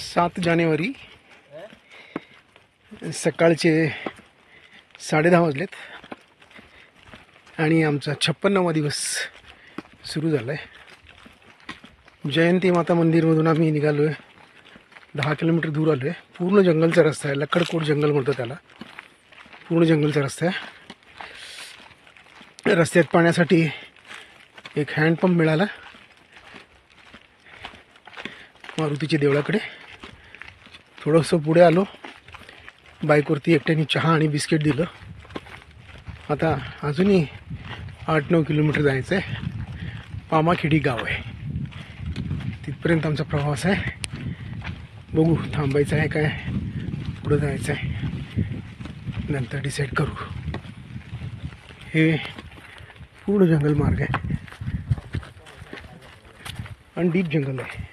7 जानेवारी सकाळचे 10:30 वाजलेत आणि आमचा 56वा दिवस सुरू झाला आहे। जयंती माता मंदिरमधून आम्ही निघालो आहे। 10 किलोमीटर दूर आलो आहे। पूर्ण जंगलचा रस्ता आहे, लकडकोट जंगल म्हणतो त्याला। पूर्ण जंगलचा रस्ता आहे। रस्त्यात पाण्यासाठी एक हँडपंप मिळाला मारुतीच्या देवळाकडे। थोडंसं पुढे आलो, बाईकवरती एकट्याने चहा आणि बिस्किट दिलं। आता अजूनही 8-9 किलोमीटर जायचं आहे। पामाखेडी गाव आहे, तिथपर्यंत आमचा प्रवास आहे। बघू थांबायचं आहे काय पुढं जायचं आहे, नंतर डिसाईड करू। हे पूर्ण जंगल मार्ग आहे आणि डीप जंगल आहे।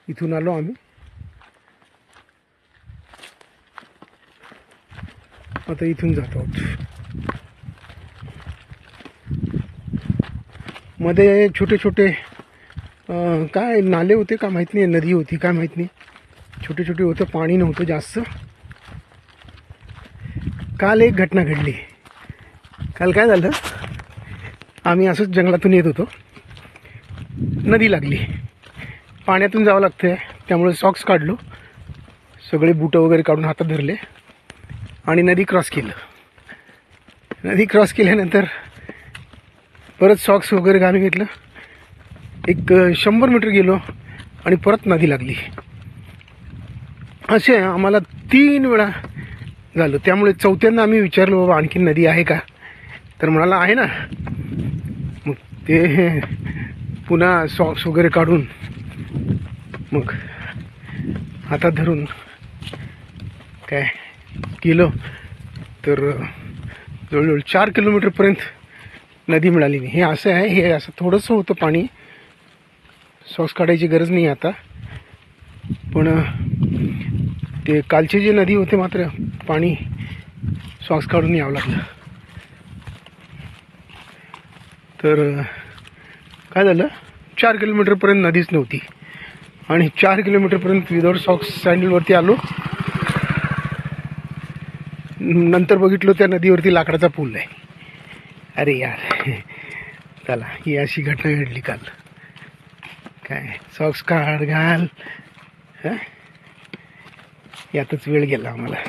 इथून आलो आम्ही, आता इथून जातो आहोत। मध्ये छोटे छोटे काय नाले होते का माहीत नाही, नदी होती काय माहीत नाही, छोटे छोटे होतं, पाणी नव्हतं जास्त। काल एक घटना घडली। काल काय झालं, आम्ही असंच जंगलातून येत होतो, नदी लागली। पाण्यातून जावं लागतं, त्यामुळे सॉक्स काढलो, सगळे बूट वगैरे काढून हातात धरले आणि नदी क्रॉस केलं। नदी क्रॉस केल्यानंतर परत सॉक्स वगैरे घालून घेतलं, एक 100 मीटर गेलो आणि परत नदी लागली। असे आम्हाला 3 वेळा झालं। त्यामुळे चौथ्यांदा आम्ही विचारलो, बाबा आणखी नदी आहे का, तर म्हणाला आहे ना। मग ते पुन्हा सॉक्स वगैरे काढून मग हातात धरून काय गेलो, तर जवळजवळ 4 किलोमीटरपर्यंत नदी मिळाली नाही। हे असं आहे, हे असं थोडंसं होतं पाणी, सॉक्स काढायची गरज नाही आता। पण ते कालचे जे नदी होते मात्र पाणी सॉक्स काढून यावं लागलं। तर काय झालं, 4 किलोमीटरपर्यंत नदीच नव्हती आणि 4 किलोमीटरपर्यंत विदाऊट सॉक्स सँडलवरती आलो। नंतर बघितलो त्या नदीवरती लाकडाचा पूल आहे। अरे यार, चला ही अशी घटना घडली काल। काय सॉक्स काढ घाल, यातच वेळ गेला आम्हाला।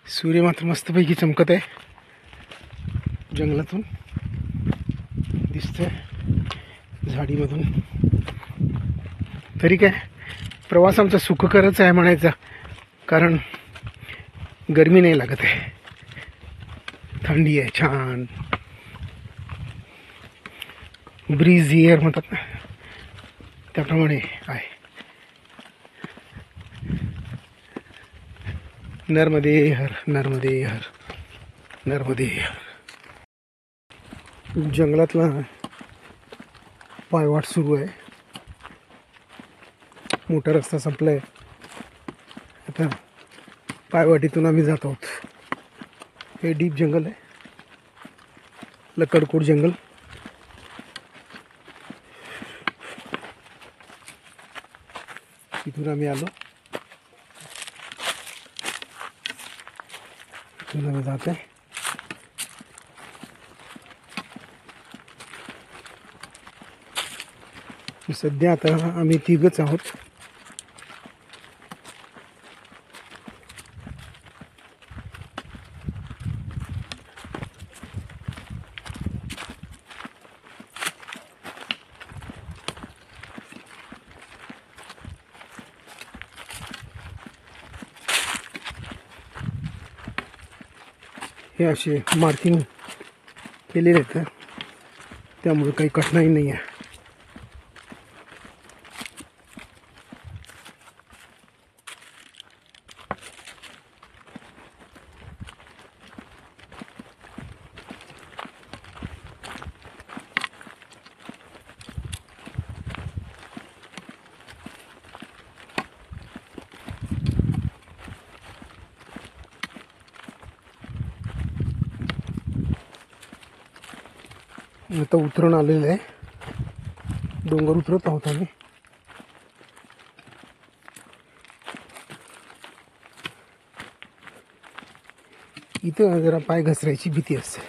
सूर्य मात्र मस्तपैकी चमकत आहे, जंगलातून दिसतंय, झाडीमधून। तरी काय प्रवास आमचा सुखकरच आहे म्हणायचा, कारण गरमी नाही लागत आहे, थंडी आहे, छान ब्रीज एअर म्हणतात ना, त्याप्रमाणे आहे। नर्मदे हर, नर्मदे हर, नर्मदे हर। जंगलातला पायवाट सुरू आहे, मोठा रस्ता संपलाय, आता पायवाटीतून आम्ही जात आहोत। हे डीप जंगल आहे, लकडकोट जंगल। इथून आम्ही आलो, इथून आम्ही जात आहे। सध्या आता आम्ही 3घच आहोत। हे असे मार्किंग केलेले आहेत, त्यामुळे काही कठीणाई नाही आहे। आता उतरून आलेलं आहे, डोंगर उतरत आहोत आम्ही. इथं जरा पाय घसरायची भीती असते.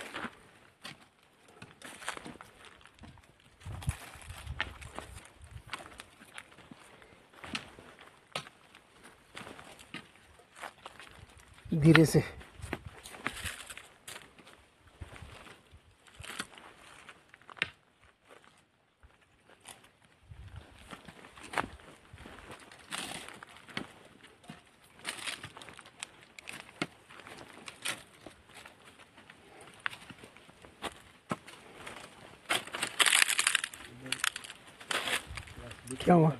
धीरे से. क्या हुआ?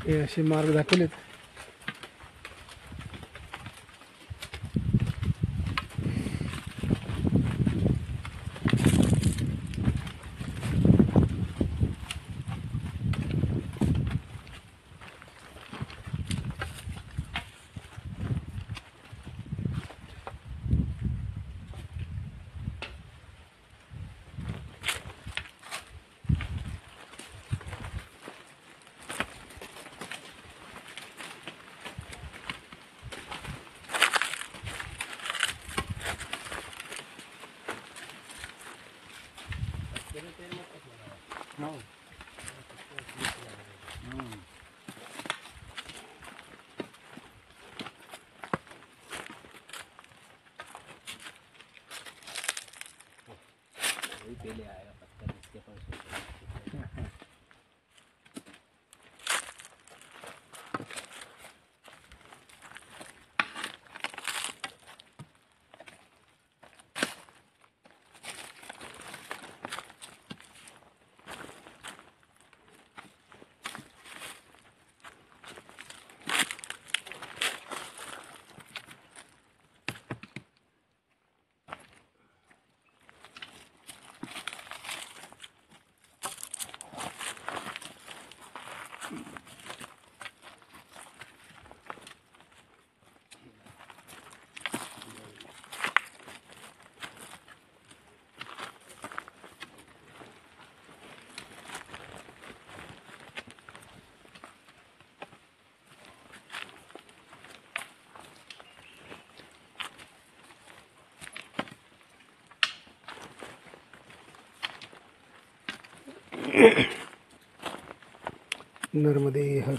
हे असे मार्ग दाखवलेत. पहले आएगा पत्थर इसके पास. नर्मदे हर.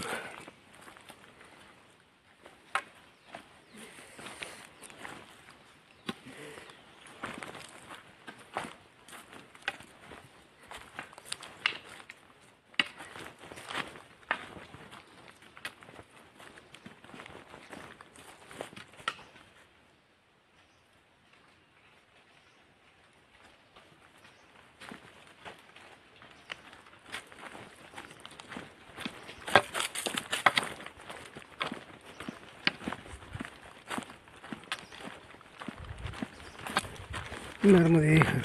नर्मदे हर.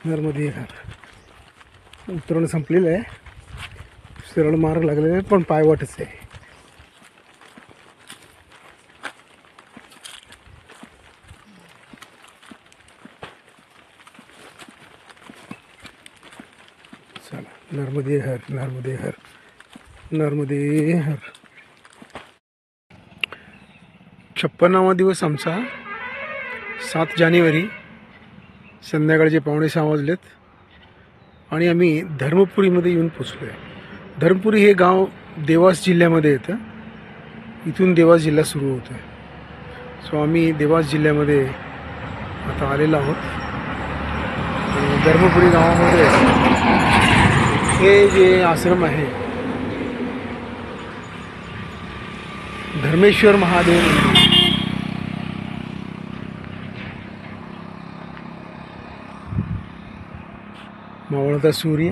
नर्मदे हर. उतरणं संपलेलं आहे. सरळ मार्ग लागलेला आहे पण पायवाटच आहे. चला, नर्मदे हर. नर्मदे हर. नर्मदे हर. 56वा दिवस आमचा. 7 जानेवारी संध्याकाळचे 5:45 वाजलेत आणि आम्ही धर्मपुरीमध्ये येऊन पोचलो आहे. धर्मपुरी हे गाव देवास जिल्ह्यामध्ये येतं. इथून देवास जिल्हा सुरू होतो आहे. सो आम्ही देवास जिल्ह्यामध्ये आता आलेलो आहोत. धर्मपुरी गावामध्ये हे जे आश्रम आहे धर्मेश्वर महादेव मंदिर. मावळता सूर्य.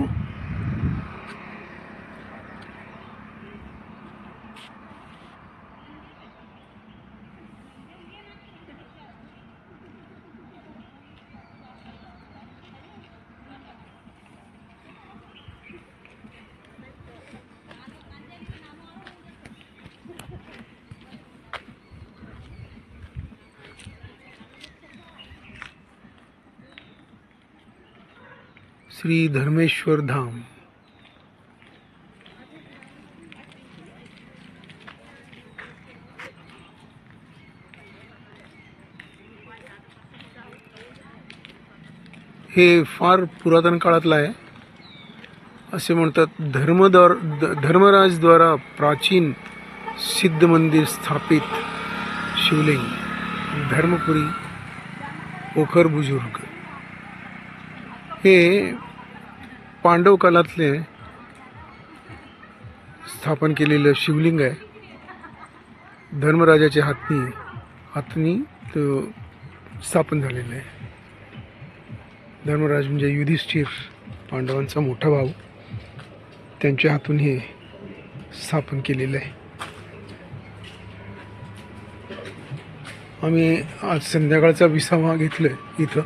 श्री धर्मेश्वर धाम. हे फार पुरातन काळातलं आहे. असे म्हणतात धर्मराज द्वारा प्राचीन सिद्ध मंदिर स्थापित शिवलिंग धर्मपुरी पोखर बुजुर्ग. हे पांडव काळातले स्थापन केलेलं शिवलिंग आहे. धर्मराजाच्या हातनी तो स्थापन झालेलं आहे. धर्मराज म्हणजे युधिष्ठिर, पांडवांचा मोठा भाऊ, त्यांच्या हातून हे स्थापन केलेलं आहे. आम्ही आज संध्याकाळचा विसावा घेतलाय इथं.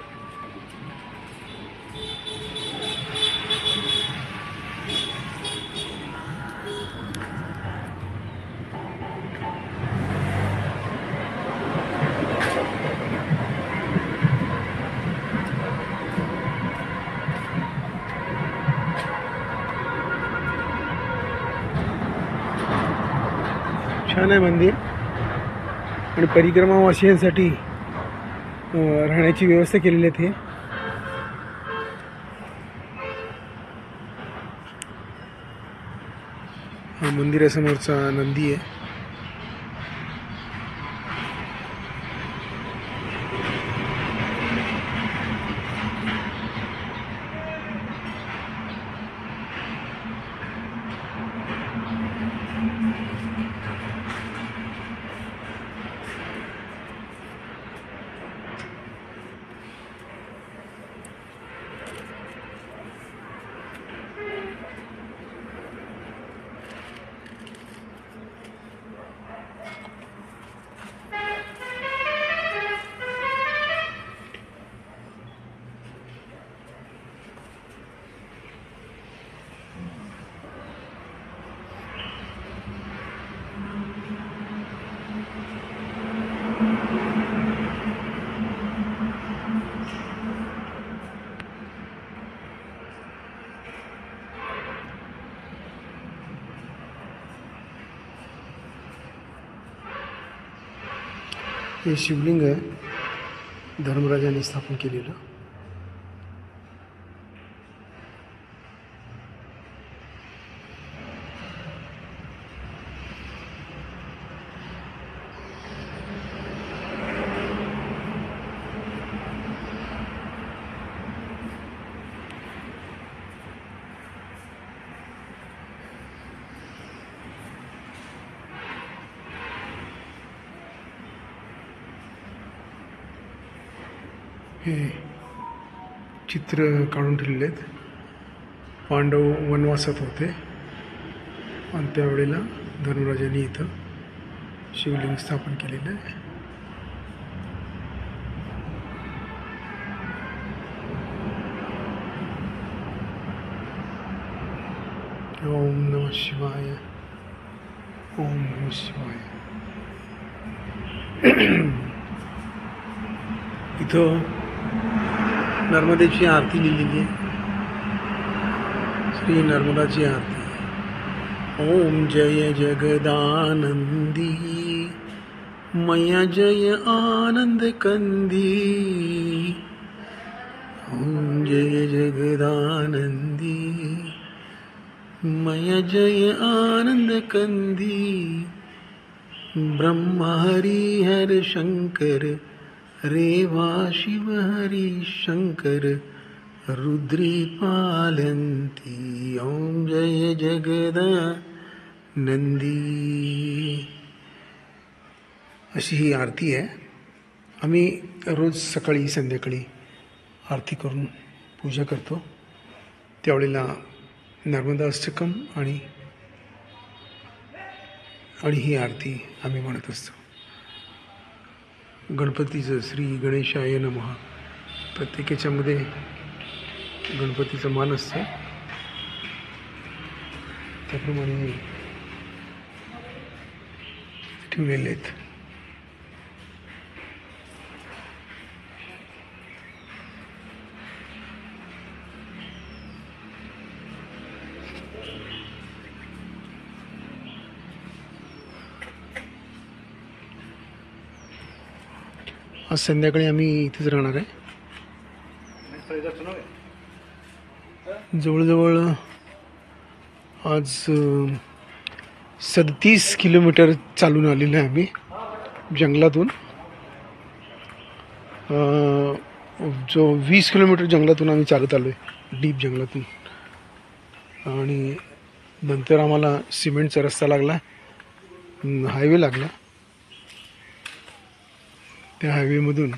छान आहे मंदिर आणि परिक्रमावासियांसाठी राहण्याची व्यवस्था केलेली आहे. हा मंदिरासमोरचा नंदी आहे. हे शिवलिंग आहे धर्मराजाने स्थापन केलेलं. हे चित्र काढून ठेवलेले आहेत. पांडव वनवासात होते आणि त्यावेळेला धर्मराजांनी इथं शिवलिंग स्थापन केलेलं आहे. ओम नमः शिवाय. ओम नमः शिवाय. इथं नर्मदेची आरती लिहिलेली आहे. श्री नर्मदाची आरती. ओम जय जगदानंदी मया जय आनंद कंदी. ओम जय जगदानंदी मया जय आनंद कंदी. ब्रह्मा हरि हर शंकर रेवा शिव हरि शंकर रुद्री पालंती. ओम जय जगदानंदी. अशी ही आरती आहे. आम्ही रोज सकाळी संध्याकाळी आरती करून पूजा करतो. त्यावेळेला नर्मदा अष्टकम आणि ही आरती आम्ही म्हणत असतो. गणपतीचं श्री गणेशाय नमः. प्रत्येकाच्यामध्ये गणपतीचा मान असतो. त्याप्रमाणे ठेवलेले आहेत. आज संध्याकाळी आम्ही इथेच राहणार आहे. जवळजवळ आज 37 किलोमीटर चालून आलेलं आहे आम्ही जंगलातून. जो 20 किलोमीटर जंगलातून आम्ही चालत आलो आहे, डीप जंगलातून. आणि नंतर आम्हाला सिमेंटचा रस्ता लागला, हायवे लागला. त्या हायवेमधून